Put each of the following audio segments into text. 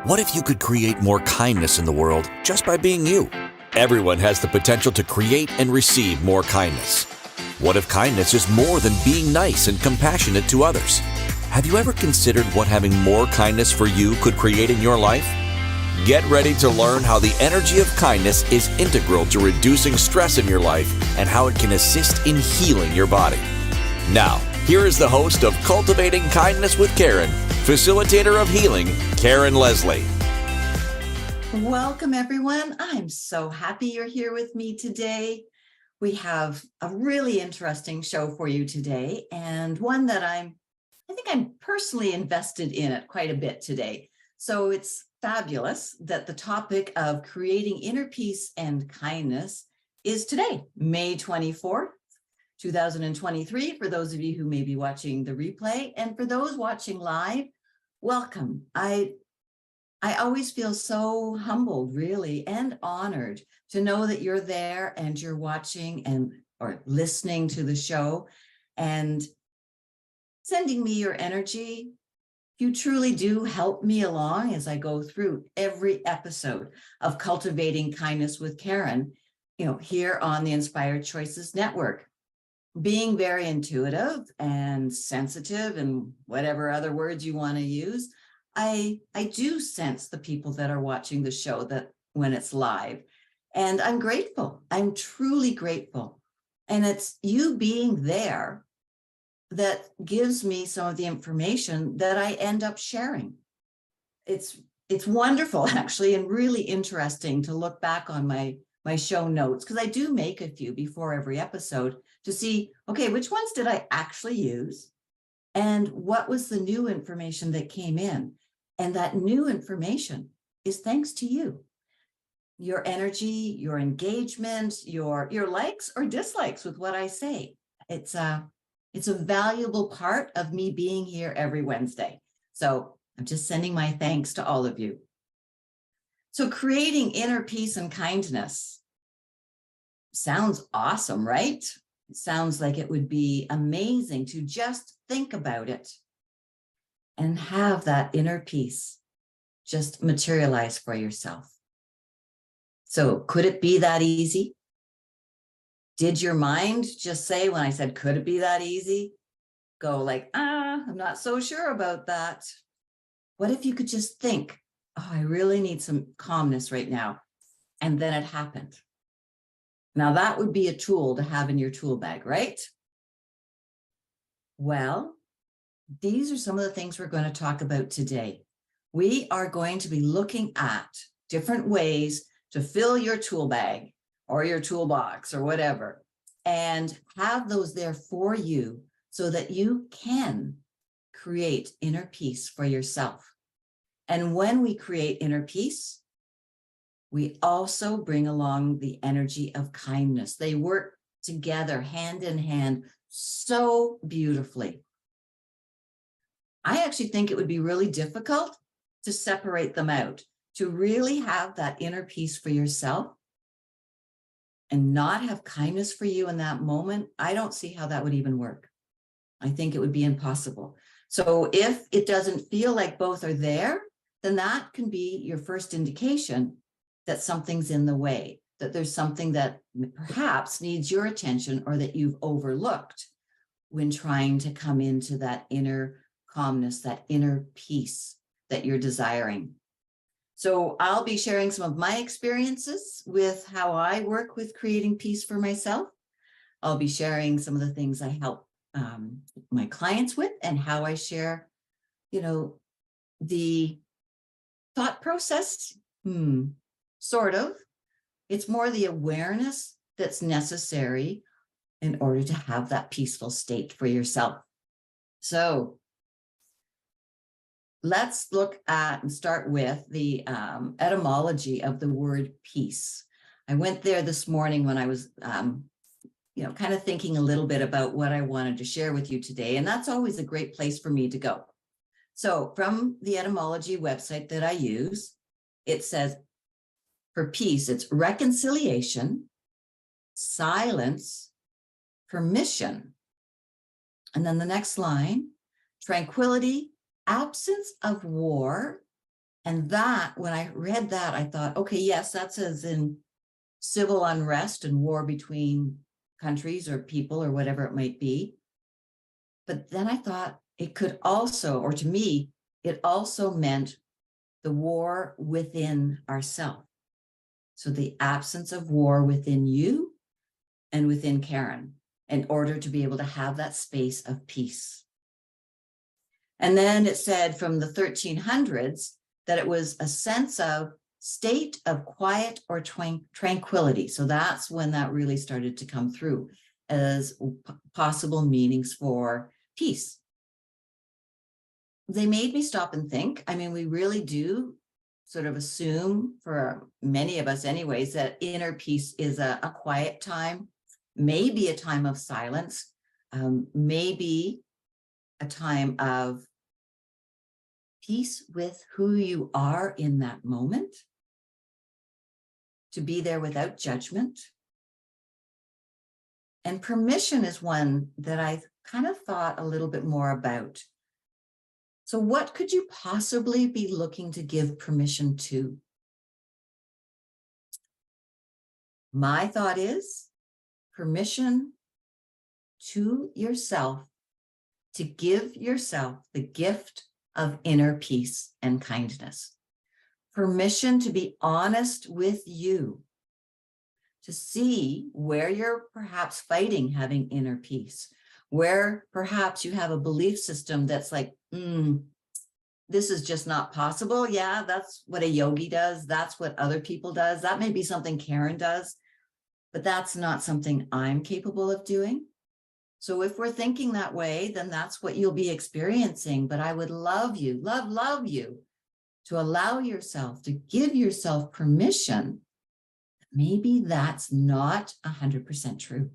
What if you could create more kindness in the world just by being you? Everyone has the potential to create and receive more kindness. What if kindness is more than being nice and compassionate to others? Have you ever considered what having more kindness for you could create in your life? Get ready to learn how the energy of kindness is integral to reducing stress in your life and how it can assist in healing your body. Now, here is the host of Cultivating Kindness with Karen, facilitator of healing, Karen Leslie. Welcome, everyone. I'm so happy you're here with me today. We have a really interesting show for you today, and one that I think I'm personally invested in it quite a bit today. So it's fabulous that the topic of creating inner peace and kindness is today, May 24th, 2023, for those of you who may be watching the replay. And for those watching live, welcome. I always feel so humbled, really, and honored to know that you're there and you're watching or listening to the show and sending me your energy. You truly do help me along as I go through every episode of Cultivating Kindness with Karen, here on the Inspired Choices Network. Being very intuitive and sensitive and whatever other words you want to use, I do sense the people that are watching the show that when it's live. And I'm grateful. I'm truly grateful. And it's you being there that gives me some of the information that I end up sharing. It's wonderful, actually, and really interesting to look back on my show notes, because I do make a few before every episode to see, okay, which ones did I actually use? And what was the new information that came in? And that new information is thanks to you. Your energy, your engagement, your likes or dislikes with what I say. It's a valuable part of me being here every Wednesday. So I'm just sending my thanks to all of you. So creating inner peace and kindness sounds awesome, right? It sounds like it would be amazing to just think about it and have that inner peace just materialize for yourself. So could it be that easy? Did your mind just say, when I said, could it be that easy? Go like, I'm not so sure about that. What if you could just think, I really need some calmness right now. And then it happened. Now that would be a tool to have in your tool bag, right? Well, these are some of the things we're going to talk about today. We are going to be looking at different ways to fill your tool bag or your toolbox or whatever, and have those there for you so that you can create inner peace for yourself. And when we create inner peace, we also bring along the energy of kindness. They work together hand in hand so beautifully. I actually think it would be really difficult to separate them out, to really have that inner peace for yourself and not have kindness for you in that moment. I don't see how that would even work. I think it would be impossible. So if it doesn't feel like both are there, then that can be your first indication that something's in the way, that there's something that perhaps needs your attention or that you've overlooked when trying to come into that inner calmness, that inner peace that you're desiring. So I'll be sharing some of my experiences with how I work with creating peace for myself. I'll be sharing some of the things I help my clients with and how I share, the thought process, sort of. It's more the awareness that's necessary in order to have that peaceful state for yourself. So let's look at and start with the etymology of the word peace. I went there this morning when I was, kind of thinking a little bit about what I wanted to share with you today. And that's always a great place for me to go. So from the etymology website that I use, it says for peace, it's reconciliation, silence, permission. And then the next line, tranquility, absence of war, And that, when I read that, I thought, okay, yes, that's as in civil unrest and war between countries or people or whatever it might be. But then I thought it could also, or to me, it also meant the war within ourselves. So the absence of war within you and within Karen in order to be able to have that space of peace. And then it said from the 1300s that it was a sense of state of quiet or tranquility. So that's when that really started to come through as possible meanings for peace. They made me stop and think. I mean, we really do sort of assume, for many of us anyways, that inner peace is a quiet time, maybe a time of silence, maybe a time of peace with who you are in that moment, to be there without judgment. And permission is one that I kind of thought a little bit more about. So what could you possibly be looking to give permission to? My thought is permission to yourself to give yourself the gift of inner peace and kindness. Permission to be honest with you, to see where you're perhaps fighting having inner peace, where perhaps you have a belief system that's like, this is just not possible. Yeah, that's what a yogi does. That's what other people does. That may be something Karen does, but that's not something I'm capable of doing. So if we're thinking that way, then that's what you'll be experiencing. But I would love you, love you to allow yourself, to give yourself permission. Maybe that's not 100% true.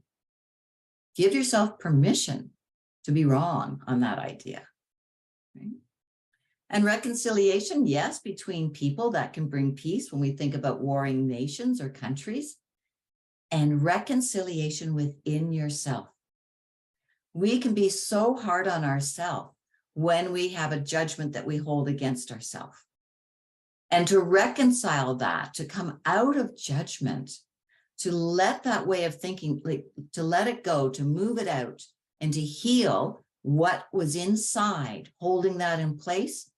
Give yourself permission to be wrong on that idea. Right? And reconciliation, yes, between people, that can bring peace when we think about warring nations or countries. And reconciliation within yourself. We can be so hard on ourselves when we have a judgment that we hold against ourselves. And to reconcile that, to come out of judgment, to let that way of thinking, to let it go, to move it out, and to heal what was inside, holding that in place,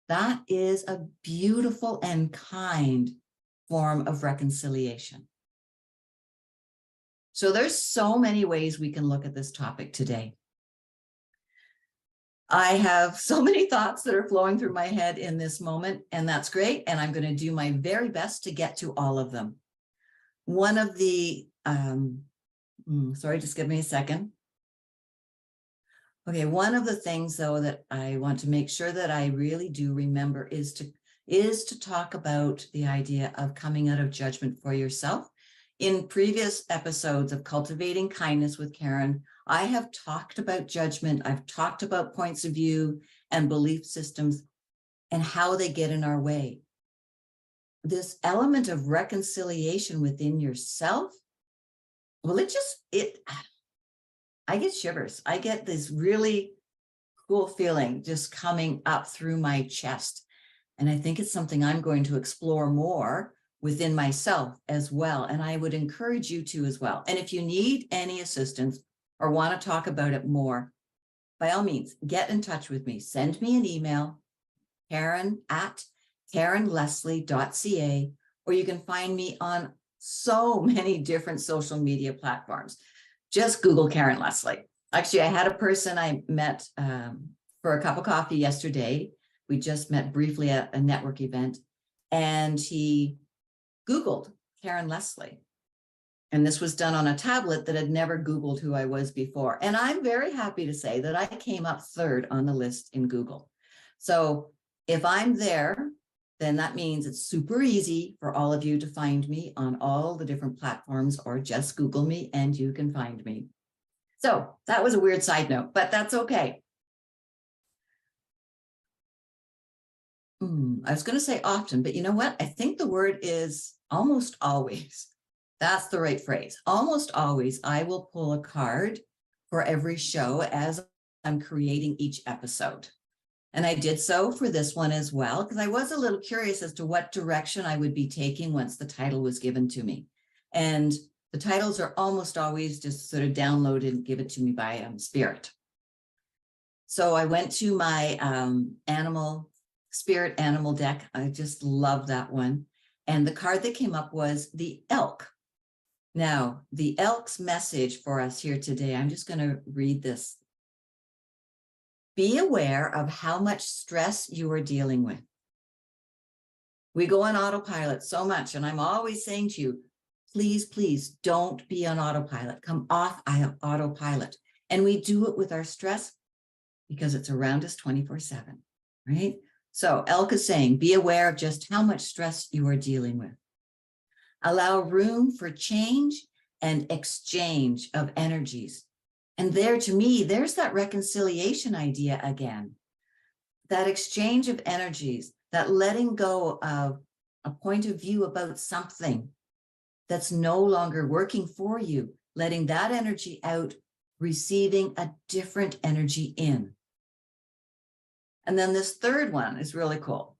that is a beautiful and kind form of reconciliation. So there's so many ways we can look at this topic today. I have so many thoughts that are flowing through my head in this moment, and that's great. And I'm going to do my very best to get to all of them. One of the, sorry, just give me a second. Okay, one of the things though that I want to make sure that I really do remember is to talk about the idea of coming out of judgment for yourself. In previous episodes of Cultivating Kindness with Karen, I have talked about judgment. I've talked about points of view and belief systems and how they get in our way. This element of reconciliation within yourself, well, I get shivers. I get this really cool feeling just coming up through my chest. And I think it's something I'm going to explore more within myself as well. And I would encourage you to as well. And if you need any assistance or want to talk about it more, by all means, get in touch with me. Send me an email, karen@karenleslie.ca, or you can find me on so many different social media platforms. Just Google Karen Leslie. Actually, I had a person I met for a cup of coffee yesterday. We just met briefly at a network event, and he Googled Karen Leslie. And this was done on a tablet that had never Googled who I was before. And I'm very happy to say that I came up third on the list in Google. So if I'm there, then that means it's super easy for all of you to find me on all the different platforms, or just Google me and you can find me. So that was a weird side note, but that's okay. I was going to say often, but you know what? I think the word is almost always. That's the right phrase. Almost always, I will pull a card for every show as I'm creating each episode. And I did so for this one as well, because I was a little curious as to what direction I would be taking once the title was given to me. And the titles are almost always just sort of downloaded and given to me by spirit. So I went to my spirit animal deck. I just love that one. And the card that came up was the elk. Now, the elk's message for us here today, I'm just going to read this. Be aware of how much stress you are dealing with. We go on autopilot so much, and I'm always saying to you, please, please don't be on autopilot. Come off autopilot. And we do it with our stress because it's around us 24/7, right? So elk is saying, be aware of just how much stress you are dealing with. Allow room for change and exchange of energies. And there, to me, there's that reconciliation idea again. That exchange of energies, that letting go of a point of view about something that's no longer working for you, letting that energy out, receiving a different energy in. And then this third one is really cool.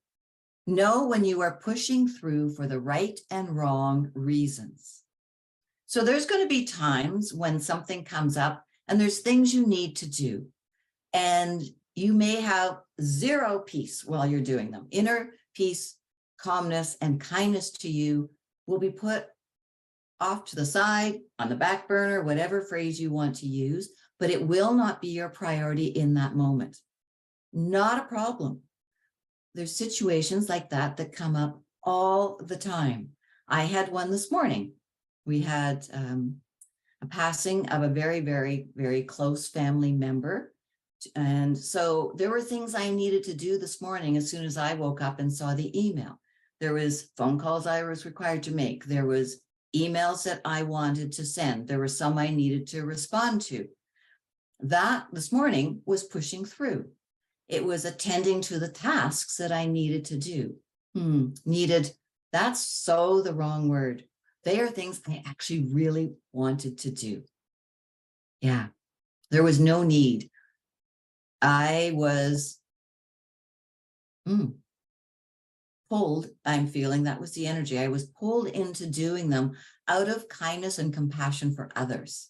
Know when you are pushing through for the right and wrong reasons. So there's going to be times when something comes up and there's things you need to do. And you may have zero peace while you're doing them. Inner peace, calmness, and kindness to you will be put off to the side, on the back burner, whatever phrase you want to use, but it will not be your priority in that moment. Not a problem. There's situations like that that come up all the time. I had one this morning. We had a passing of a very, very, very close family member. And so there were things I needed to do this morning as soon as I woke up and saw the email. There was phone calls I was required to make. There was emails that I wanted to send. There were some I needed to respond to. That this morning was pushing through. It was attending to the tasks that I needed to do. Needed, that's so the wrong word. They are things I actually really wanted to do. Yeah, there was no need. I was pulled, I'm feeling that was the energy. I was pulled into doing them out of kindness and compassion for others.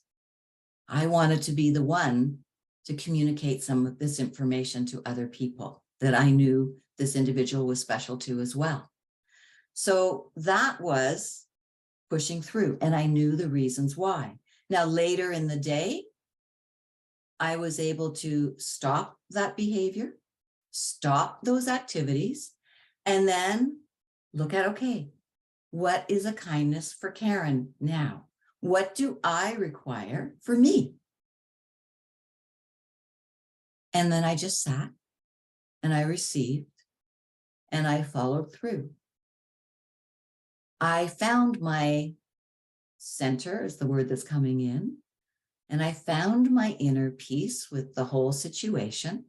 I wanted to be the one to communicate some of this information to other people that I knew this individual was special to as well. So that was pushing through, and I knew the reasons why. Now, later in the day, I was able to stop that behavior, stop those activities, and then look at, okay, what is a kindness for Karen now? What do I require for me? And then I just sat and I received and I followed through. I found my center is the word that's coming in. And I found my inner peace with the whole situation.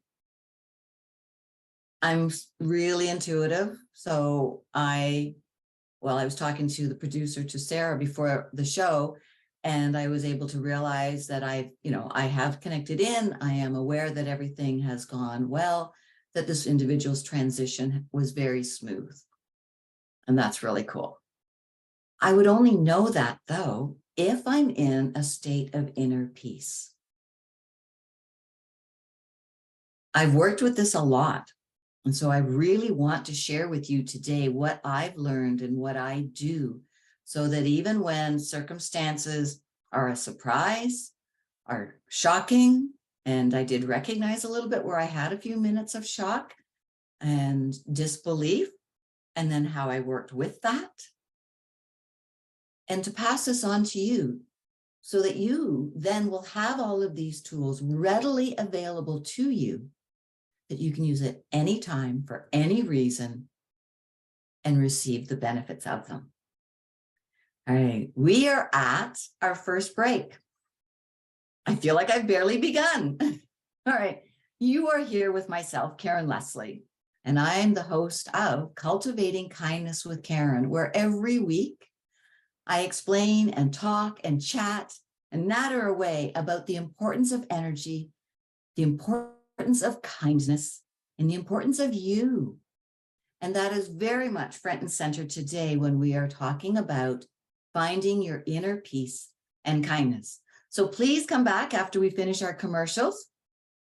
I'm really intuitive. So I was talking to the producer, to Sarah, before the show, and I was able to realize that I have connected in. I am aware that everything has gone well, that this individual's transition was very smooth. And that's really cool. I would only know that, though, if I'm in a state of inner peace. I've worked with this a lot. And so I really want to share with you today what I've learned and what I do, so that even when circumstances are a surprise, are shocking, and I did recognize a little bit where I had a few minutes of shock and disbelief, and then how I worked with that, and to pass this on to you so that you then will have all of these tools readily available to you, that you can use at any time for any reason and receive the benefits of them. All right, we are at our first break. I feel like I've barely begun. All right, you are here with myself, Karen Leslie, and I'm the host of Cultivating Kindness with Karen, where every week I explain and talk and chat and natter away about the importance of energy, the importance of kindness and the importance of you. And that is very much front and center today when we are talking about finding your inner peace and kindness. So please come back after we finish our commercials.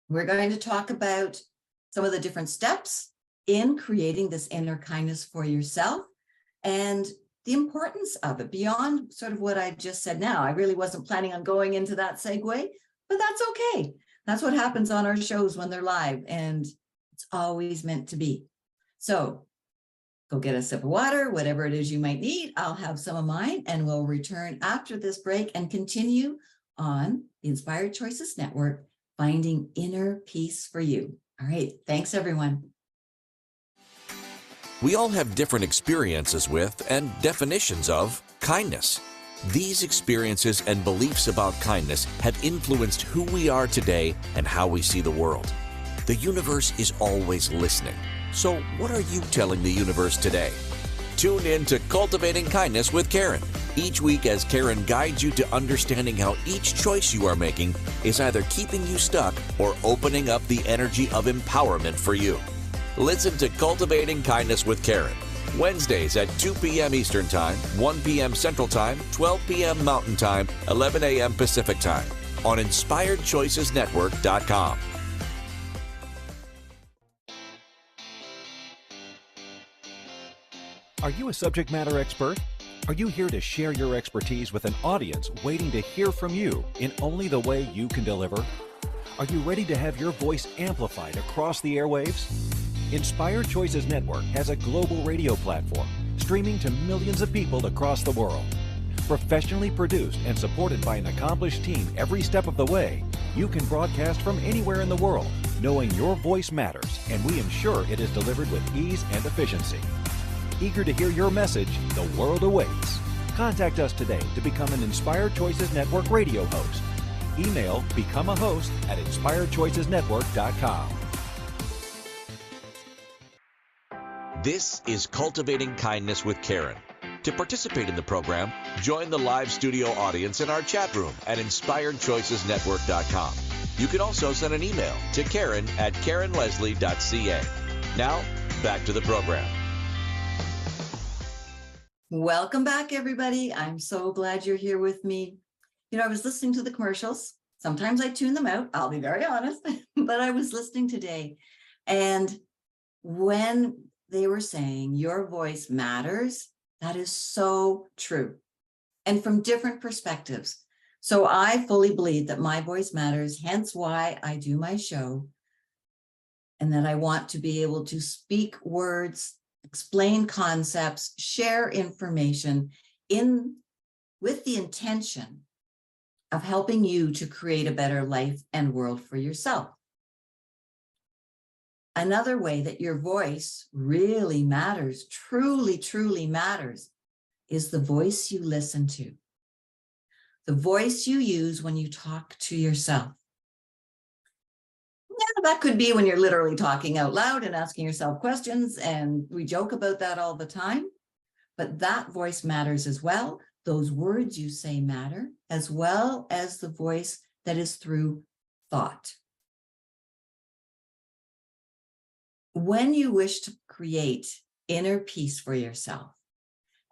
We're going to talk about some of the different steps in creating this inner kindness for yourself and the importance of it beyond sort of what I just said now. I really wasn't planning on going into that segue, but that's okay. That's what happens on our shows when they're live, and it's always meant to be. So go get a sip of water, whatever it is you might need. I'll have some of mine, and we'll return after this break and continue on the Inspired Choices Network, finding inner peace for you. All right. Thanks, everyone. We all have different experiences with and definitions of kindness. These experiences and beliefs about kindness have influenced who we are today and how we see the world. The universe is always listening. So what are you telling the universe today? Tune in to Cultivating Kindness with Karen each week as Karen guides you to understanding how each choice you are making is either keeping you stuck or opening up the energy of empowerment for you. Listen to Cultivating Kindness with Karen, Wednesdays at 2 p.m. Eastern Time, 1 p.m. Central Time, 12 p.m. Mountain Time, 11 a.m. Pacific Time on InspiredChoicesNetwork.com. Are you a subject matter expert? Are you here to share your expertise with an audience waiting to hear from you in only the way you can deliver? Are you ready to have your voice amplified across the airwaves? Inspired Choices Network has a global radio platform streaming to millions of people across the world. Professionally produced and supported by an accomplished team every step of the way, you can broadcast from anywhere in the world, knowing your voice matters, and we ensure it is delivered with ease and efficiency. Eager to hear your message, the world awaits. Contact us today to become an Inspired Choices Network radio host. Email become a host at InspiredChoicesNetwork.com. This is Cultivating Kindness with Karen. To participate in the program, join the live studio audience in our chat room at InspiredChoicesNetwork.com. You can also send an email to Karen@KarenLeslie.ca. Now, back to the program. Welcome back, everybody. I'm so glad you're here with me. You know, I was listening to the commercials. Sometimes I tune them out, I'll be very honest, but I was listening today. And when they were saying your voice matters, that is so true. And from different perspectives. So I fully believe that my voice matters, hence why I do my show. And that I want to be able to speak words, explain concepts, share information with the intention of helping you to create a better life and world for yourself. Another way that your voice really matters, truly, truly matters, is the voice you listen to. The voice you use when you talk to yourself. Yeah, that could be when you're literally talking out loud and asking yourself questions, and we joke about that all the time. But that voice matters as well. Those words you say matter, as well as the voice that is through thought. When you wish to create inner peace for yourself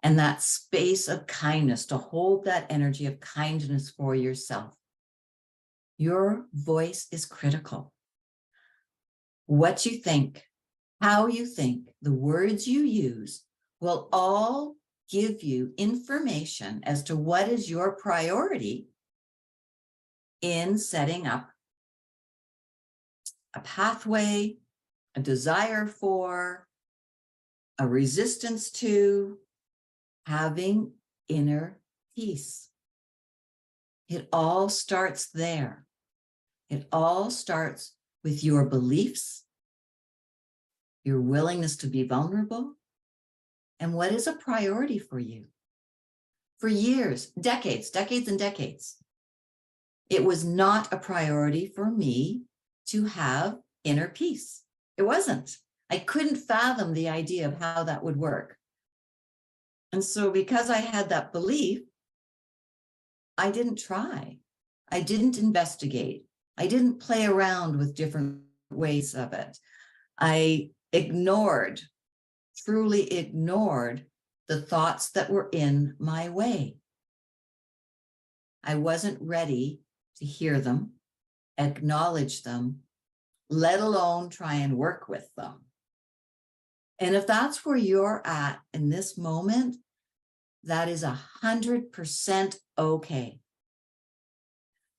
and that space of kindness, to hold that energy of kindness for yourself, your voice is critical. What you think, how you think, the words you use will all give you information as to what is your priority in setting up a pathway, a desire for, a resistance to having inner peace. It all starts there. It all starts with your beliefs, your willingness to be vulnerable, and what is a priority for you. For years, decades and decades, it was not a priority for me to have inner peace. It wasn't. I couldn't fathom the idea of how that would work. And so because I had that belief, I didn't try. I didn't investigate. I didn't play around with different ways of it. I ignored, truly ignored the thoughts that were in my way. I wasn't ready to hear them, acknowledge them, let alone try and work with them. And if that's where you're at in this moment, that is 100% okay.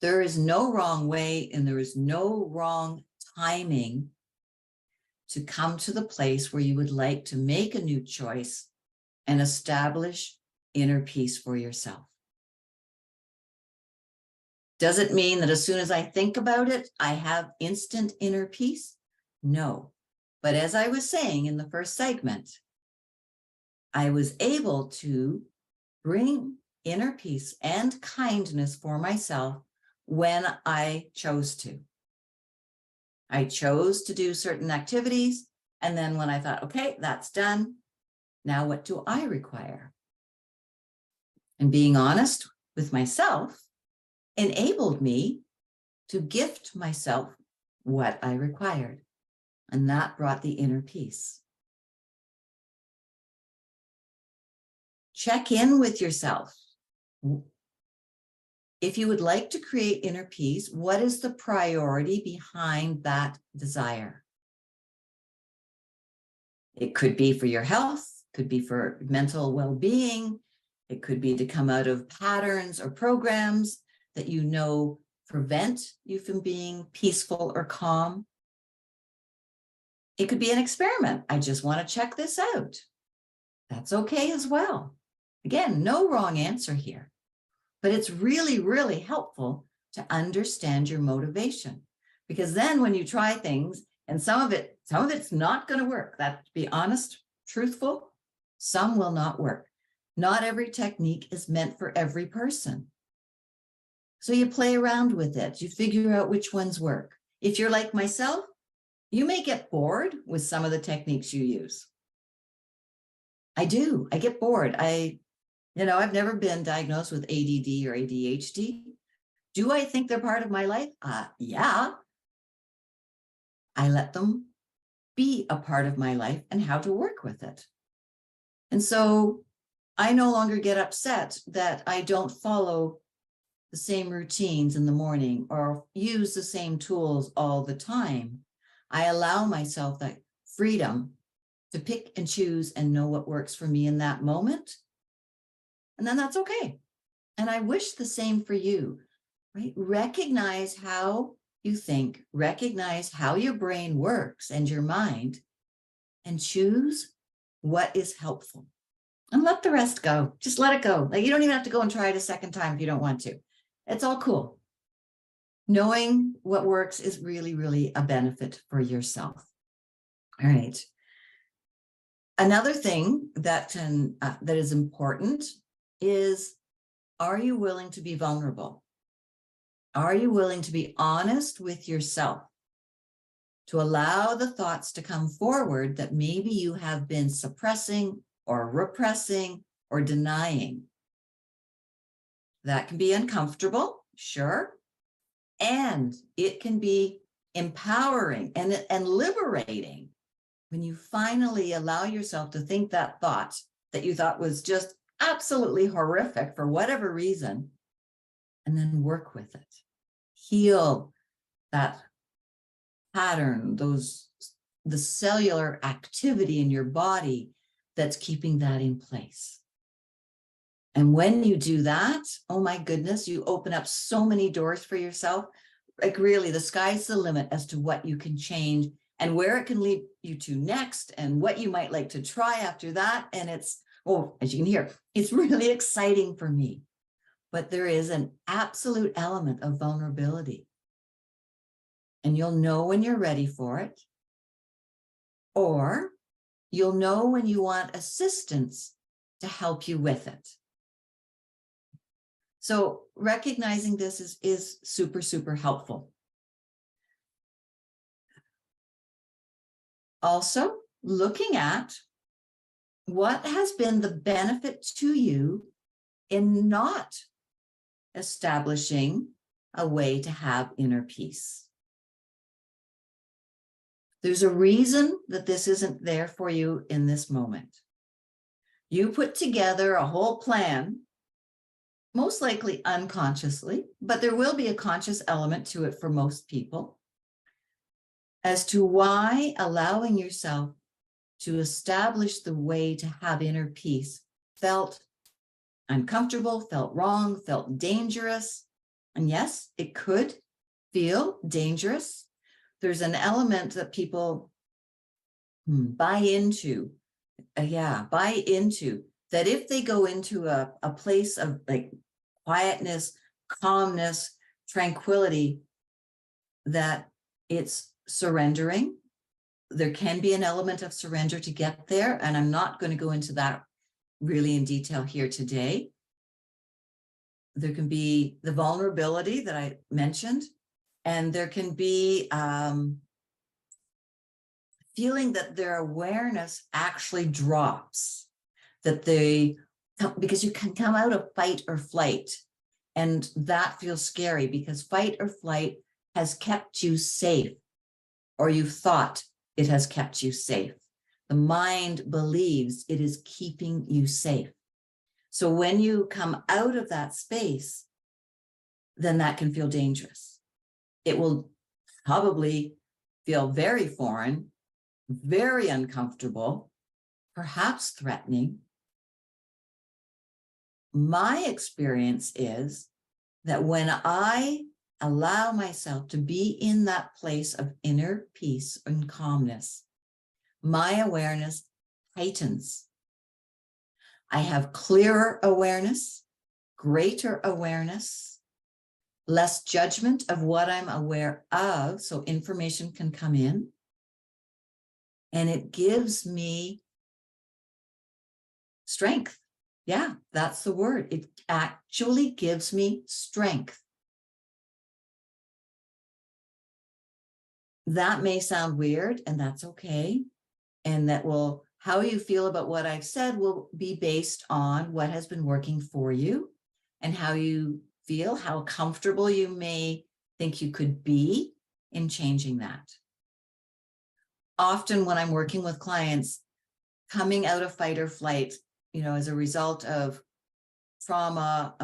There is no wrong way and there is no wrong timing to come to the place where you would like to make a new choice and establish inner peace for yourself. Does it mean that as soon as I think about it, I have instant inner peace? No. But as I was saying in the first segment, I was able to bring inner peace and kindness for myself when I chose to. I chose to do certain activities. And then when I thought, okay, that's done. Now what do I require? And being honest with myself enabled me to gift myself what I required. And that brought the inner peace. Check in with yourself. If you would like to create inner peace, what is the priority behind that desire? It could be for your health, could be for mental well-being. It could be to come out of patterns or programs that you know prevent you from being peaceful or calm. It could be an experiment. I just want to check this out. That's okay as well. Again, no wrong answer here, but it's really, really helpful to understand your motivation, because then when you try things and some of it's not going to work, that, to be honest, truthful, some will not work. Not every technique is meant for every person. So you play around with it. You figure out which ones work. If you're like myself, you may get bored with some of the techniques you use. I do. I get bored. I've never been diagnosed with ADD or ADHD. Do I think they're part of my life? Yeah. I let them be a part of my life and how to work with it. And so I no longer get upset that I don't follow the same routines in the morning or use the same tools all the time. I allow myself that freedom to pick and choose and know what works for me in that moment. And then that's okay. And I wish the same for you, right? Recognize how you think, recognize how your brain works and your mind, and choose what is helpful. And let the rest go. Just let it go. Like, you don't even have to go and try it a second time if you don't want to. It's all cool. Knowing what works is really, really a benefit for yourself. All right. Another thing that is important is, are you willing to be vulnerable? Are you willing to be honest with yourself, to allow the thoughts to come forward that maybe you have been suppressing or repressing or denying? That can be uncomfortable, sure. And it can be empowering and liberating when you finally allow yourself to think that thought that you thought was just absolutely horrific for whatever reason, and then work with it. Heal that pattern, the cellular activity in your body that's keeping that in place. And when you do that, oh my goodness, you open up so many doors for yourself. Like, really, the sky's the limit as to what you can change and where it can lead you to next and what you might like to try after that. And it's, as you can hear, it's really exciting for me. But there is an absolute element of vulnerability. And you'll know when you're ready for it, or you'll know when you want assistance to help you with it. So recognizing this is super, super helpful. Also, looking at what has been the benefit to you in not establishing a way to have inner peace. There's a reason that this isn't there for you in this moment. You put together a whole plan, most likely unconsciously, but there will be a conscious element to it for most people, as to why allowing yourself to establish the way to have inner peace felt uncomfortable, felt wrong, felt dangerous. And yes, it could feel dangerous. There's an element that people buy into, that if they go into a place of like quietness, calmness, tranquility, that it's surrendering. There can be an element of surrender to get there, and I'm not going to go into that really in detail here today. There can be the vulnerability that I mentioned, and there can be feeling that their awareness actually drops, because you can come out of fight or flight, and that feels scary because fight or flight has kept you safe, or you've thought it has kept you safe. The mind believes it is keeping you safe. So when you come out of that space, then that can feel dangerous. It will probably feel very foreign, very uncomfortable, perhaps threatening. My experience is that when I allow myself to be in that place of inner peace and calmness, my awareness heightens. I have clearer awareness, greater awareness, less judgment of what I'm aware of, so information can come in. And it gives me strength. Yeah, that's the word. It actually gives me strength. That may sound weird, and that's okay. And how you feel about what I've said will be based on what has been working for you and how you feel, how comfortable you may think you could be in changing that. Often when I'm working with clients coming out of fight or flight, as a result of trauma,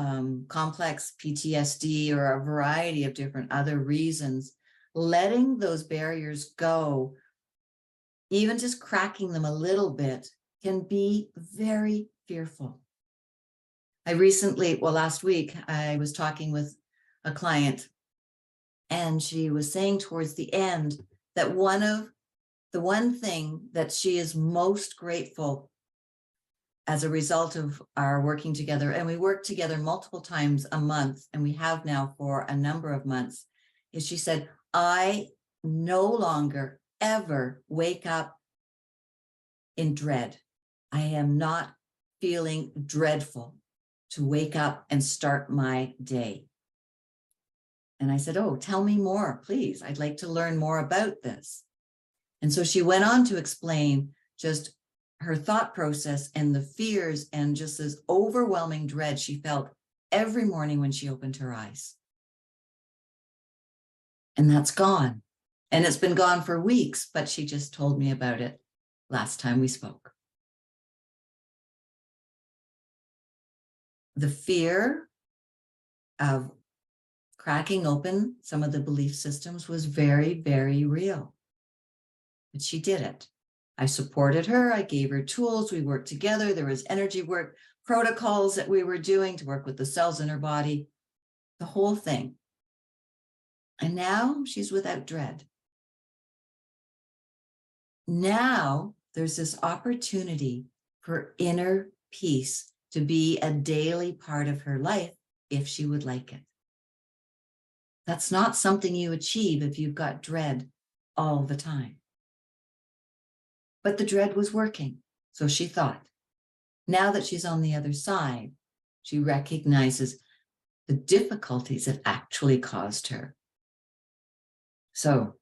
complex PTSD, or a variety of different other reasons, letting those barriers go, even just cracking them a little bit, can be very fearful. Last week, I was talking with a client, and she was saying towards the end that the one thing that she is most grateful as a result of our working together, and we work together multiple times a month, and we have now for a number of months, is she said, I no longer ever wake up in dread. I am not feeling dreadful to wake up and start my day. And I said, oh, tell me more, please. I'd like to learn more about this. And so she went on to explain just her thought process and the fears and just this overwhelming dread she felt every morning when she opened her eyes. And that's gone. And it's been gone for weeks, but she just told me about it last time we spoke. The fear of cracking open some of the belief systems was very, very real. But she did it. I supported her. I gave her tools. We worked together. There was energy work, protocols that we were doing to work with the cells in her body, the whole thing. And now she's without dread. Now there's this opportunity for inner peace to be a daily part of her life if she would like it. That's not something you achieve if you've got dread all the time. But the dread was working, so she thought. Now that she's on the other side, she recognizes the difficulties it actually caused her. So,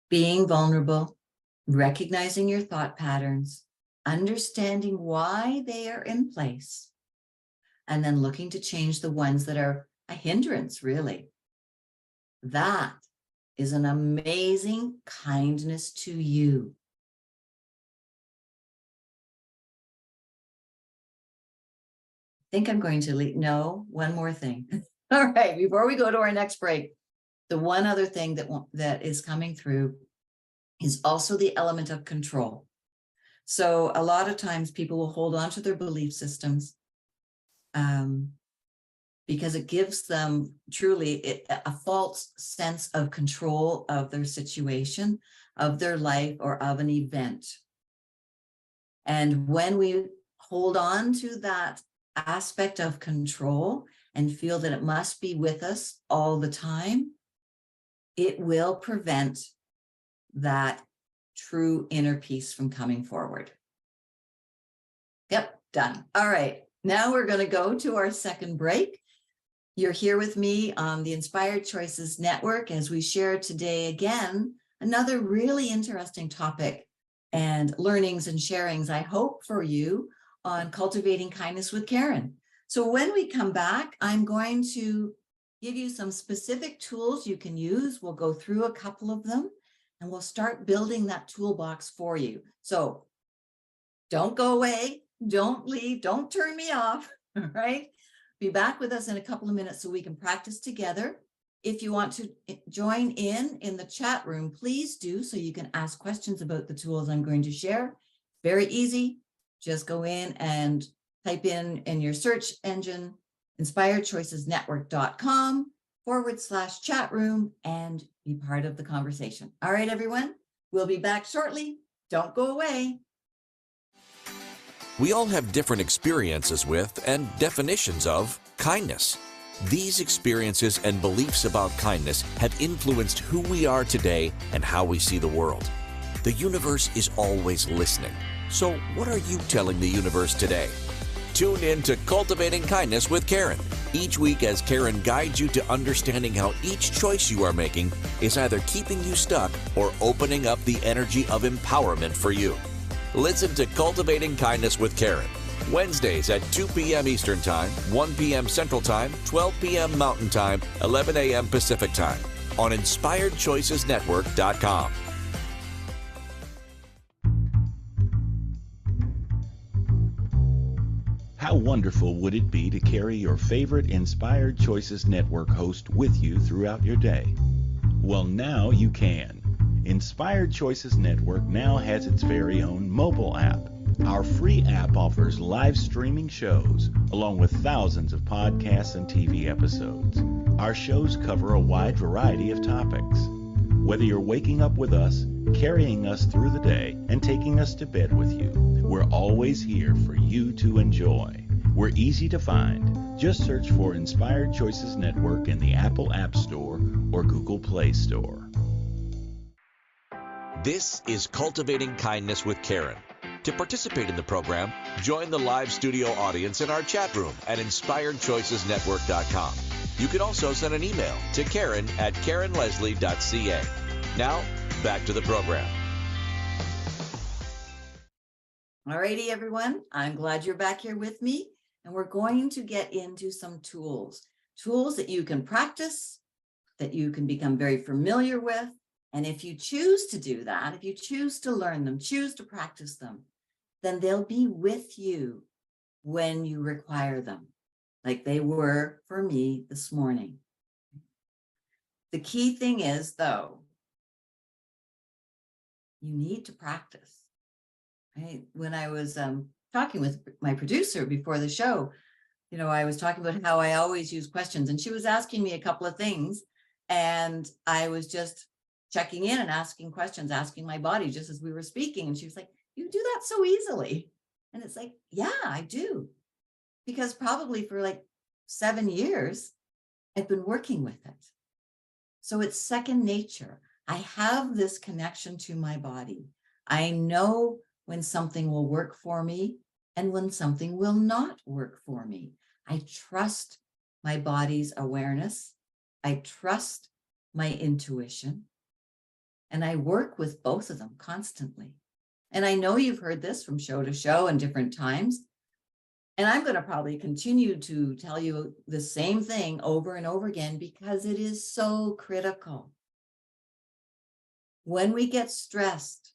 being vulnerable, recognizing your thought patterns, understanding why they are in place, and then looking to change the ones that are a hindrance, really. That is an amazing kindness to you. I think I'm going to no, one more thing. All right, before we go to our next break, the one other thing that is coming through is also the element of control. So a lot of times people will hold on to their belief systems because it gives them truly a false sense of control of their situation, of their life, or of an event. And when we hold on to that aspect of control and feel that it must be with us all the time, it will prevent that true inner peace from coming forward. Yep, done. All right, now we're going to go to our second break. You're here with me on the Inspired Choices Network as we share today again another really interesting topic and learnings and sharings, I hope, for you on Cultivating Kindness with Karen. So when we come back, I'm going to give you some specific tools you can use. We'll go through a couple of them and we'll start building that toolbox for you. So don't go away, don't leave, don't turn me off, all right? Be back with us in a couple of minutes so we can practice together. If you want to join in the chat room, please do, so you can ask questions about the tools I'm going to share. Very easy. Just go in and type in your search engine, inspiredchoicesnetwork.com/chat room, and be part of the conversation. All right, everyone, we'll be back shortly. Don't go away. We all have different experiences with and definitions of kindness. These experiences and beliefs about kindness have influenced who we are today and how we see the world. The universe is always listening. So what are you telling the universe today? Tune in to Cultivating Kindness with Karen each week as Karen guides you to understanding how each choice you are making is either keeping you stuck or opening up the energy of empowerment for you. Listen to Cultivating Kindness with Karen, Wednesdays at 2 p.m. Eastern Time, 1 p.m. Central Time, 12 p.m. Mountain Time, 11 a.m. Pacific Time on InspiredChoicesNetwork.com. How wonderful would it be to carry your favorite Inspired Choices Network host with you throughout your day? Well, now you can. Inspired Choices Network now has its very own mobile app. Our free app offers live streaming shows, along with thousands of podcasts and TV episodes. Our shows cover a wide variety of topics. Whether you're waking up with us, carrying us through the day, and taking us to bed with you, we're always here for you to enjoy. We're easy to find. Just search for Inspired Choices Network in the Apple App Store or Google Play Store. This is Cultivating Kindness with Karen. To participate in the program, join the live studio audience in our chat room at InspiredChoicesNetwork.com. You can also send an email to Karen@KarenLeslie.ca. Now, back to the program. All righty, everyone. I'm glad you're back here with me. And we're going to get into some tools that you can practice, that you can become very familiar with. And if you choose to do that, if you choose to learn them, choose to practice them, then they'll be with you when you require them, like they were for me this morning. The key thing is, though, you need to practice. Right? When I was talking with my producer before the show, I was talking about how I always use questions, and she was asking me a couple of things, and I was just checking in and asking questions, asking my body just as we were speaking. And she was like, you do that so easily. And it's like, yeah, I do. Because probably for like 7 years, I've been working with it. So it's second nature. I have this connection to my body. I know when something will work for me and when something will not work for me. I trust my body's awareness. I trust my intuition. And I work with both of them constantly. And I know you've heard this from show to show and different times. And I'm going to probably continue to tell you the same thing over and over again because it is so critical. When we get stressed,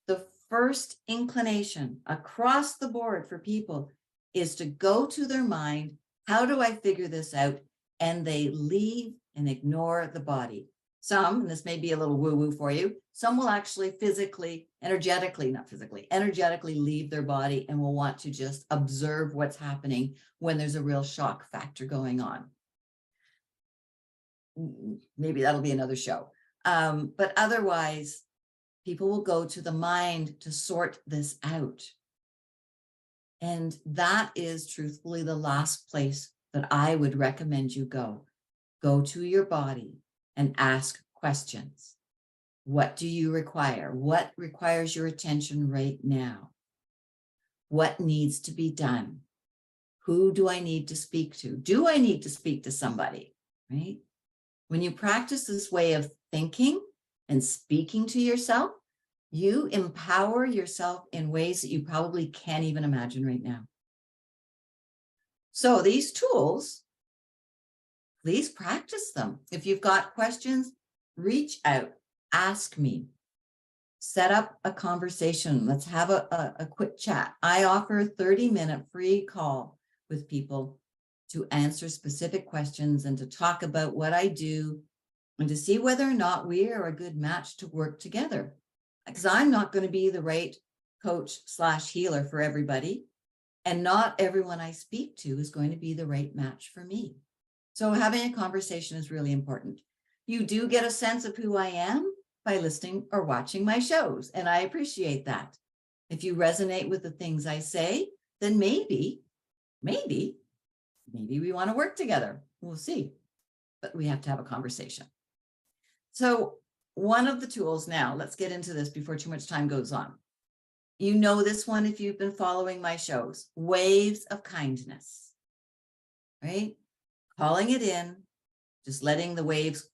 the first inclination across the board for people is to go to their mind. How do I figure this out? And they leave and ignore the body. Some, and this may be a little woo-woo for you, some will actually energetically leave their body and will want to just observe what's happening when there's a real shock factor going on. Maybe that'll be another show. But otherwise, people will go to the mind to sort this out. And that is truthfully the last place that I would recommend you go. Go to your body and ask questions. What do you require? What requires your attention right now? What needs to be done? Who do I need to speak to? Do I need to speak to somebody, right? When you practice this way of thinking and speaking to yourself, you empower yourself in ways that you probably can't even imagine right now. So these tools, please practice them. If you've got questions, reach out, ask me, set up a conversation. Let's have a quick chat. I offer a 30-minute free call with people to answer specific questions and to talk about what I do and to see whether or not we are a good match to work together. Because I'm not going to be the right coach/healer for everybody. And not everyone I speak to is going to be the right match for me. So having a conversation is really important. You do get a sense of who I am by listening or watching my shows. And I appreciate that. If you resonate with the things I say, then maybe we want to work together. We'll see. But we have to have a conversation. So one of the tools now, let's get into this before too much time goes on. You know this one if you've been following my shows, waves of kindness, right? Calling it in, just letting the waves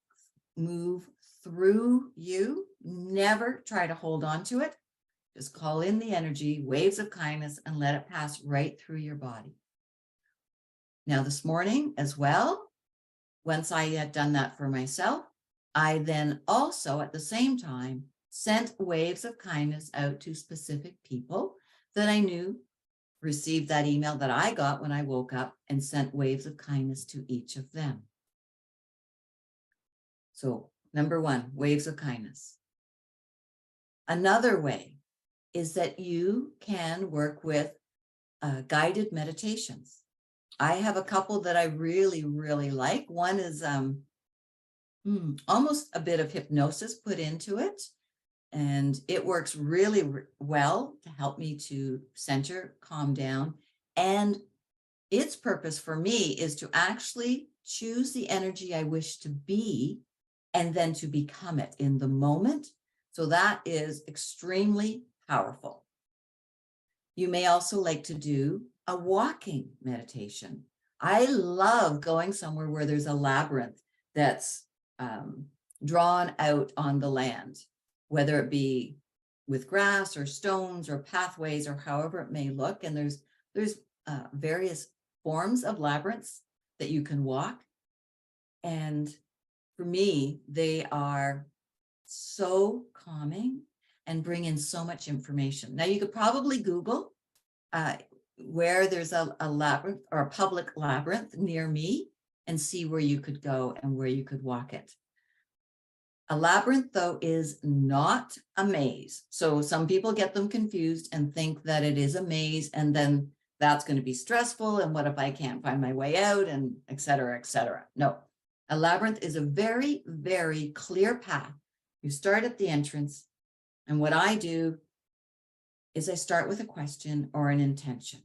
move through you. Never try to hold on to it. Just call in the energy, waves of kindness, and let it pass right through your body. Now this morning as well, once I had done that for myself, I then also at the same time sent waves of kindness out to specific people that I knew received that email that I got when I woke up, and sent waves of kindness to each of them. So number one, waves of kindness. Another way is that you can work with guided meditations. I have a couple that I really, really like. One is almost a bit of hypnosis put into it. And it works really well to help me to center, calm down. And its purpose for me is to actually choose the energy I wish to be and then to become it in the moment. So that is extremely powerful. You may also like to do a walking meditation. I love going somewhere where there's a labyrinth that's drawn out on the land, whether it be with grass or stones or pathways or however it may look. And there's various forms of labyrinths that you can walk. And for me, they are so calming and bring in so much information. Now you could probably Google where there's a labyrinth or a public labyrinth near me and see where you could go and where you could walk it. A labyrinth, though, is not a maze. So some people get them confused and think that it is a maze, and then that's going to be stressful. And what if I can't find my way out, and et cetera, et cetera. No, a labyrinth is a very, very clear path. You start at the entrance. And what I do is I start with a question or an intention.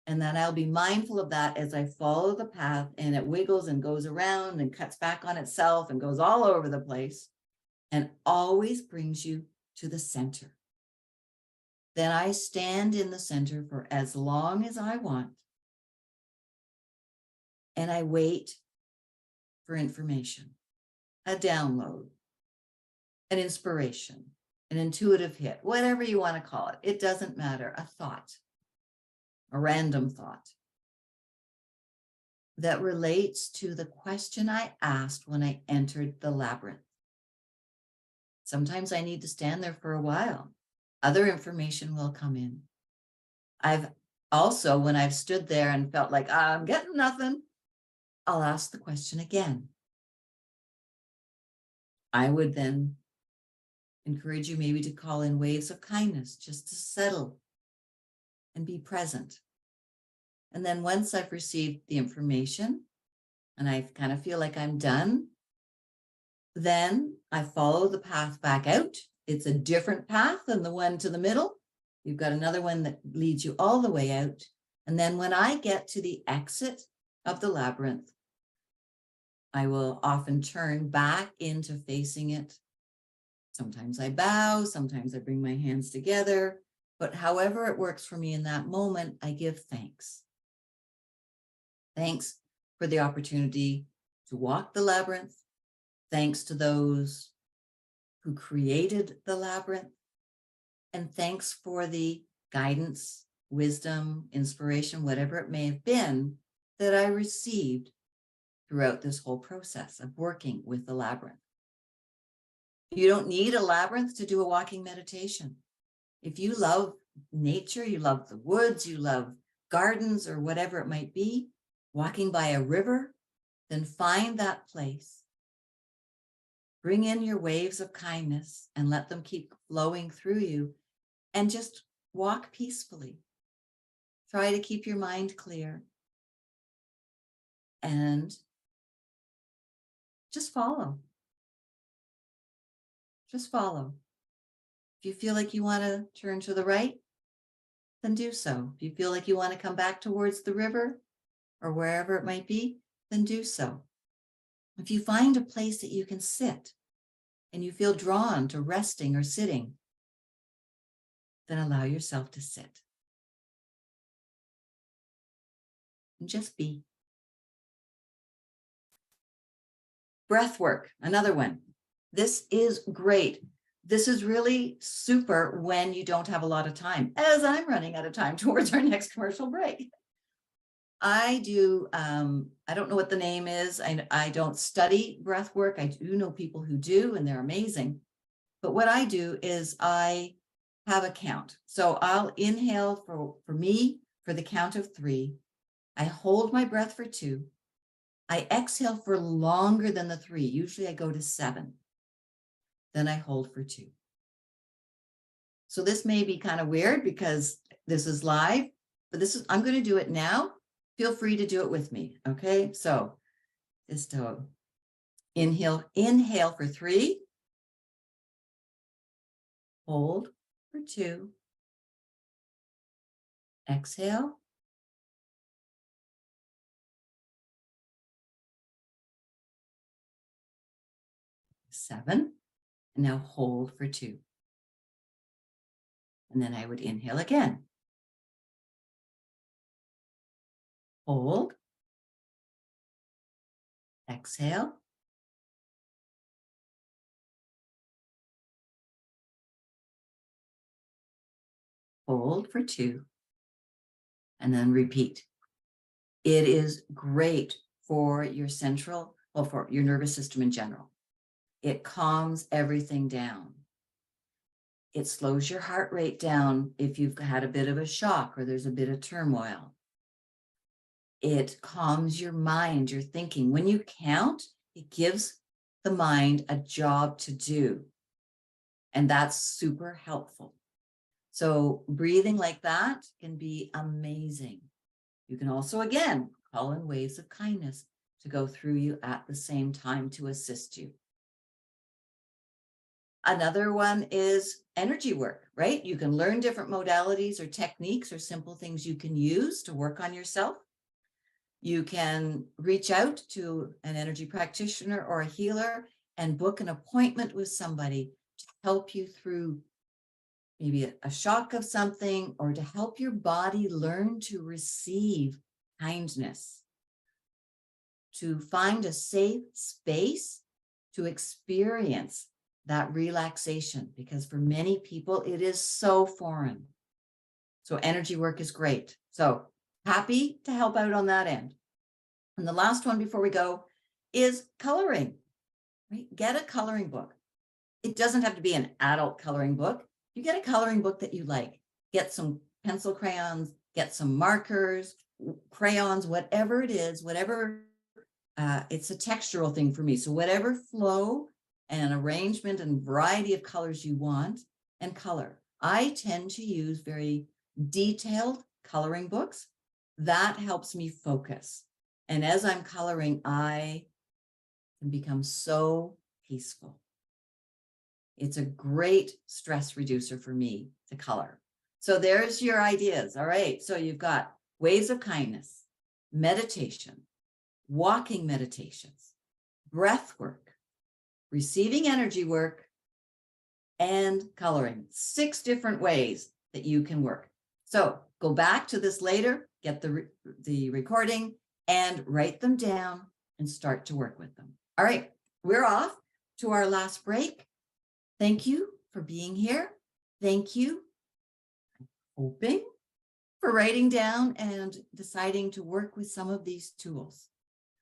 And then I'll be mindful of that as I follow the path, and it wiggles and goes around and cuts back on itself and goes all over the place and always brings you to the center. Then I stand in the center for as long as I want, and I wait for information, a download, an inspiration, an intuitive hit, whatever you want to call it. It doesn't matter, a thought. A random thought that relates to the question I asked when I entered the labyrinth. Sometimes I need to stand there for a while. Other information will come in. I've also, when I've stood there and felt like I'm getting nothing, I'll ask the question again. I would then encourage you maybe to call in waves of kindness just to settle and be present. And then once I've received the information and I kind of feel like I'm done, then I follow the path back out. It's a different path than the one to the middle. You've got another one that leads you all the way out. And then when I get to the exit of the labyrinth, I will often turn back into facing it. Sometimes I bow, sometimes I bring my hands together, but however it works for me in that moment, I give thanks. Thanks for the opportunity to walk the labyrinth. Thanks to those who created the labyrinth. And thanks for the guidance, wisdom, inspiration, whatever it may have been that I received throughout this whole process of working with the labyrinth. You don't need a labyrinth to do a walking meditation. If you love nature, you love the woods, you love gardens or whatever it might be, walking by a river, then find that place. Bring in your waves of kindness and let them keep flowing through you and just walk peacefully. Try to keep your mind clear and just follow. Just follow. If you feel like you want to turn to the right, then do so. If you feel like you want to come back towards the river or wherever it might be, then do so. If you find a place that you can sit and you feel drawn to resting or sitting, then allow yourself to sit. And just be. Breath work, another one. This is great. This is really super when you don't have a lot of time, as I'm running out of time towards our next commercial break. I do, I don't know what the name is. I don't study breath work. I do know people who do, and they're amazing. But what I do is I have a count. So I'll inhale for me for the count of 3. I hold my breath for 2. I exhale for longer than the 3. Usually I go to 7. Then I hold for 2. So this may be kind of weird because this is live, but I'm going to do it now. Feel free to do it with me. Okay. So just inhale for 3, hold for 2, exhale, 7, and now hold for 2. And then I would inhale again. Hold, exhale, hold for 2, and then repeat. It is great for your for your nervous system in general. It calms everything down. It slows your heart rate down if you've had a bit of a shock or there's a bit of turmoil. It calms your mind, your thinking. When you count, it gives the mind a job to do. And that's super helpful. So breathing like that can be amazing. You can also, again, call in waves of kindness to go through you at the same time to assist you. Another one is energy work, right? You can learn different modalities or techniques or simple things you can use to work on yourself. You can reach out to an energy practitioner or a healer and book an appointment with somebody to help you through maybe a shock of something or to help your body learn to receive kindness, to find a safe space to experience that relaxation, because for many people, it is so foreign. So energy work is great. So happy to help out on that end. And the last one before we go is coloring, right? Get a coloring book. It doesn't have to be an adult coloring book. You get a coloring book that you like. Get some pencil crayons, get some markers, crayons, whatever it is, whatever, it's a textural thing for me. So whatever flow and arrangement and variety of colors you want, and color. I tend to use very detailed coloring books. That helps me focus. And as I'm coloring, I can become so peaceful. It's a great stress reducer for me to color. So there's your ideas. All right. So you've got waves of kindness, meditation, walking meditations, breath work, receiving energy work, and coloring. 6 different ways that you can work. So go back to this later, get the recording, and write them down and start to work with them. All right, we're off to our last break. Thank you for being here. Thank you, hoping, for writing down and deciding to work with some of these tools.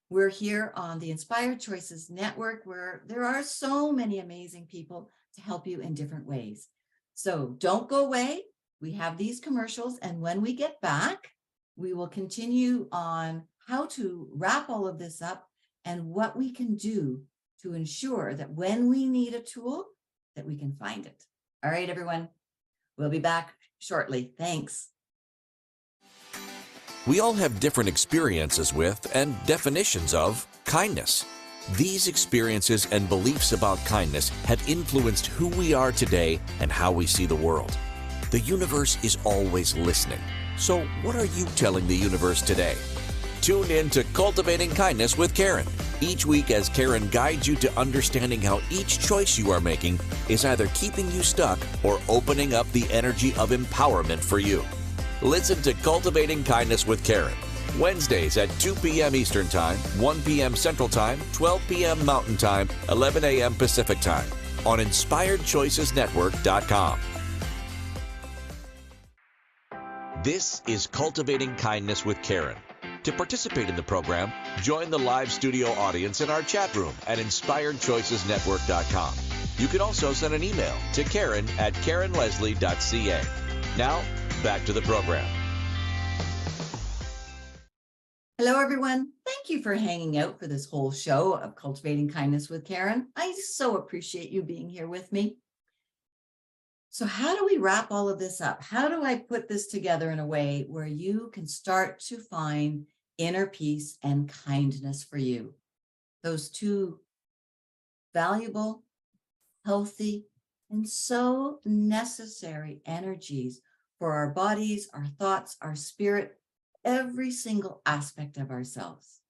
We're here on the Inspired Choices Network, where there are so many amazing people to help you in different ways. So don't go away. We have these commercials, and when we get back, we will continue on how to wrap all of this up and what we can do to ensure that when we need a tool, that we can find it. All right, everyone, we'll be back shortly. Thanks. We all have different experiences with and definitions of kindness. These experiences and beliefs about kindness have influenced who we are today and how we see the world. The universe is always listening. So what are you telling the universe today? Tune in to Cultivating Kindness with Karen each week as Karen guides you to understanding how each choice you are making is either keeping you stuck or opening up the energy of empowerment for you. Listen to Cultivating Kindness with Karen, Wednesdays at 2 p.m. Eastern Time, 1 p.m. Central Time, 12 p.m. Mountain Time, 11 a.m. Pacific Time on InspiredChoicesNetwork.com. This is Cultivating Kindness with Karen. To participate in the program, join the live studio audience in our chat room at InspiredChoicesNetwork.com. You can also send an email to Karen@KarenLeslie.ca. Now, back to the program. Hello, everyone. Thank you for hanging out for this whole show of Cultivating Kindness with Karen. I so appreciate you being here with me. So how do we wrap all of this up? How do I put this together in a way where you can start to find inner peace and kindness for you? Those two valuable, healthy, and so necessary energies for our bodies, our thoughts, our spirit, every single aspect of ourselves.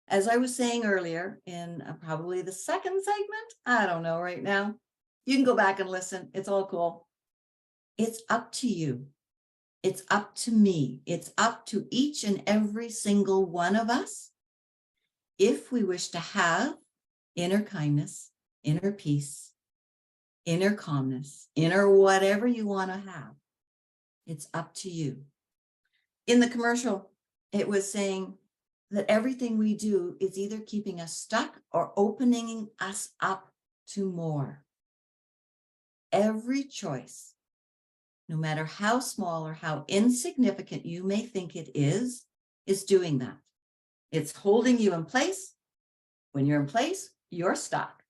As I was saying earlier in probably the second segment, I don't know right now, you can go back and listen. It's all cool. It's up to you. It's up to me. It's up to each and every single one of us. If we wish to have inner kindness, inner peace, inner calmness, inner whatever you want to have, it's up to you. In the commercial, it was saying that everything we do is either keeping us stuck or opening us up to more. Every choice, no matter how small or how insignificant you may think it is doing that. It's holding you in place. When you're in place, you're stuck.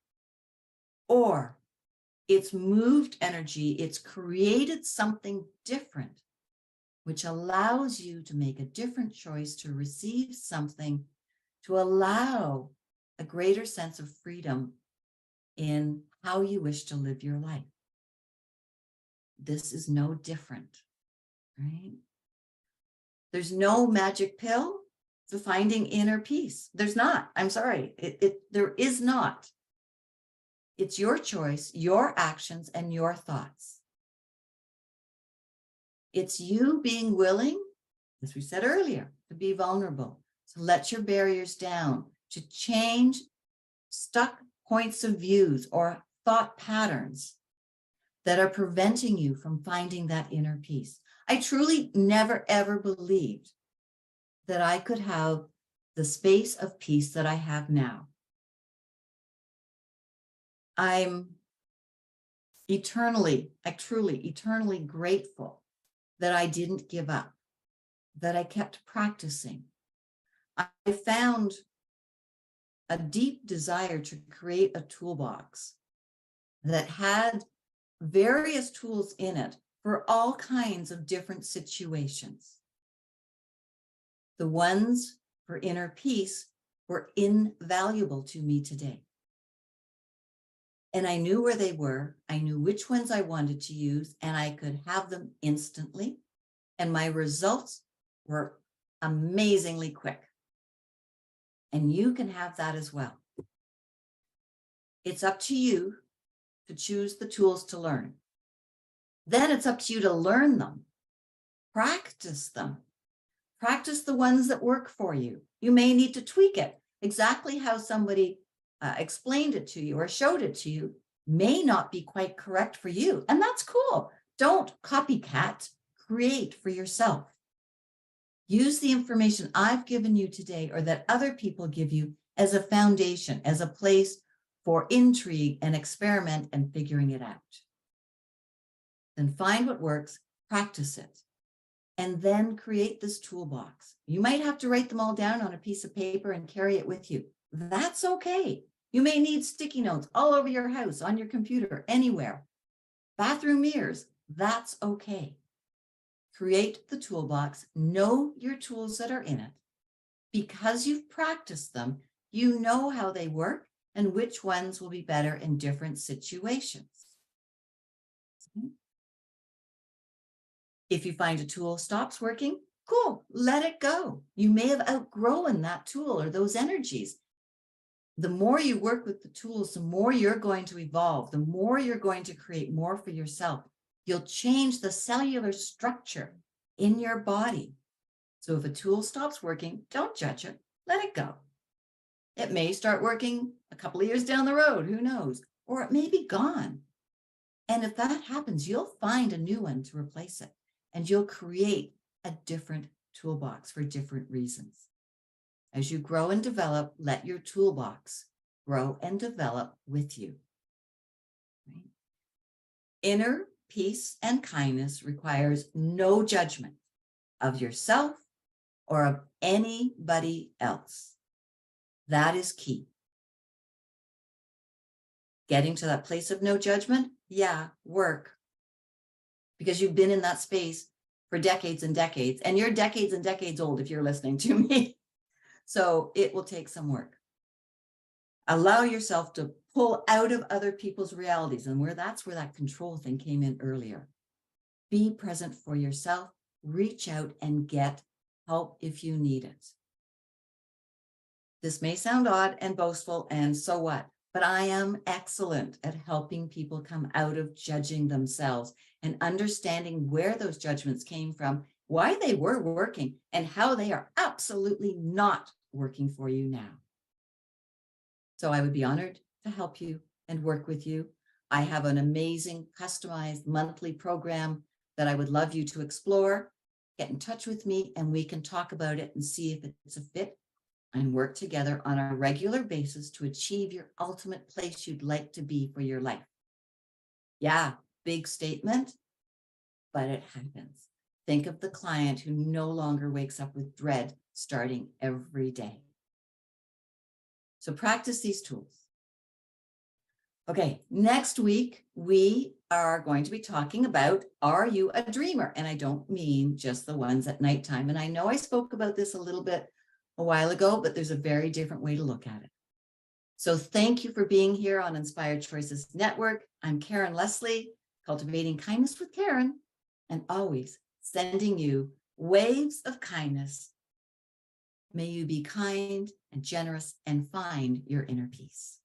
Or it's moved energy, it's created something different, which allows you to make a different choice to receive something, to allow a greater sense of freedom in how you wish to live your life. This is no different, right? There's no magic pill to finding inner peace. There's not. I'm sorry. There is not. It's your choice, your actions, and your thoughts. It's you being willing, as we said earlier, to be vulnerable, to let your barriers down, to change stuck points of views or thought patterns that are preventing you from finding that inner peace. I truly never, ever believed that I could have the space of peace that I have now. I'm truly eternally grateful that I didn't give up, that I kept practicing. I found a deep desire to create a toolbox that had various tools in it for all kinds of different situations. The ones for inner peace were invaluable to me today. And I knew where they were. I knew which ones I wanted to use, and I could have them instantly. And my results were amazingly quick. And you can have that as well. It's up to you to choose the tools to learn. Then it's up to you to learn them, practice them, practice the ones that work for you. You may need to tweak it. Exactly how somebody explained it to you or showed it to you may not be quite correct for you. And that's cool. Don't copycat, create for yourself. Use the information I've given you today or that other people give you as a foundation, as a place for intrigue and experiment and figuring it out. Then find what works, practice it, and then create this toolbox. You might have to write them all down on a piece of paper and carry it with you. That's okay. You may need sticky notes all over your house, on your computer, anywhere. Bathroom mirrors, that's okay. Create the toolbox, know your tools that are in it. Because you've practiced them, you know how they work and which ones will be better in different situations. If you find a tool stops working, cool, let it go. You may have outgrown that tool or those energies. The more you work with the tools, the more you're going to evolve, the more you're going to create more for yourself. You'll change the cellular structure in your body. So if a tool stops working, don't judge it, let it go. It may start working a couple of years down the road, who knows, or it may be gone. And if that happens, you'll find a new one to replace it, and you'll create a different toolbox for different reasons. As you grow and develop, let your toolbox grow and develop with you. Right? Inner peace and kindness requires no judgment of yourself or of anybody else. That is key. Getting to that place of no judgment, work. Because you've been in that space for decades and decades, and you're decades and decades old if you're listening to me. So it will take some work. Allow yourself to pull out of other people's realities, and that's where that control thing came in earlier. Be present for yourself, reach out and get help if you need it. This may sound odd and boastful, and so what? But I am excellent at helping people come out of judging themselves and understanding where those judgments came from, why they were working, and how they are absolutely not working for you now. So I would be honored to help you and work with you. I have an amazing customized monthly program that I would love you to explore. Get in touch with me and we can talk about it and see if it's a fit and work together on a regular basis to achieve your ultimate place you'd like to be for your life. Yeah, big statement, but it happens. Think of the client who no longer wakes up with dread starting every day. So practice these tools. Okay, next week, we are going to be talking about, are you a dreamer? And I don't mean just the ones at nighttime. And I know I spoke about this a little bit a while ago, but there's a very different way to look at it. So thank you for being here on Inspired Choices Network. I'm Karen Leslie, Cultivating Kindness with Karen, and always sending you waves of kindness. May you be kind and generous and find your inner peace.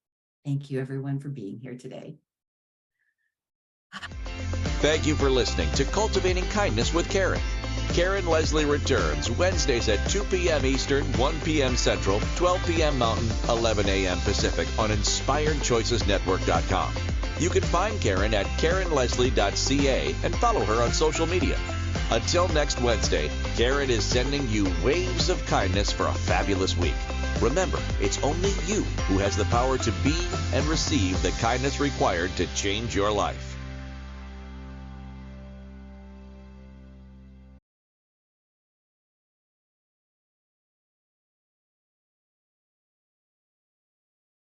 Thank you, everyone, for being here today. Thank you for listening to Cultivating Kindness with Karen. Karen Leslie returns Wednesdays at 2 p.m. Eastern, 1 p.m. Central, 12 p.m. Mountain, 11 a.m. Pacific on InspiredChoicesNetwork.com. You can find Karen at KarenLeslie.ca and follow her on social media. Until next Wednesday, Karen is sending you waves of kindness for a fabulous week. Remember, it's only you who has the power to be and receive the kindness required to change your life.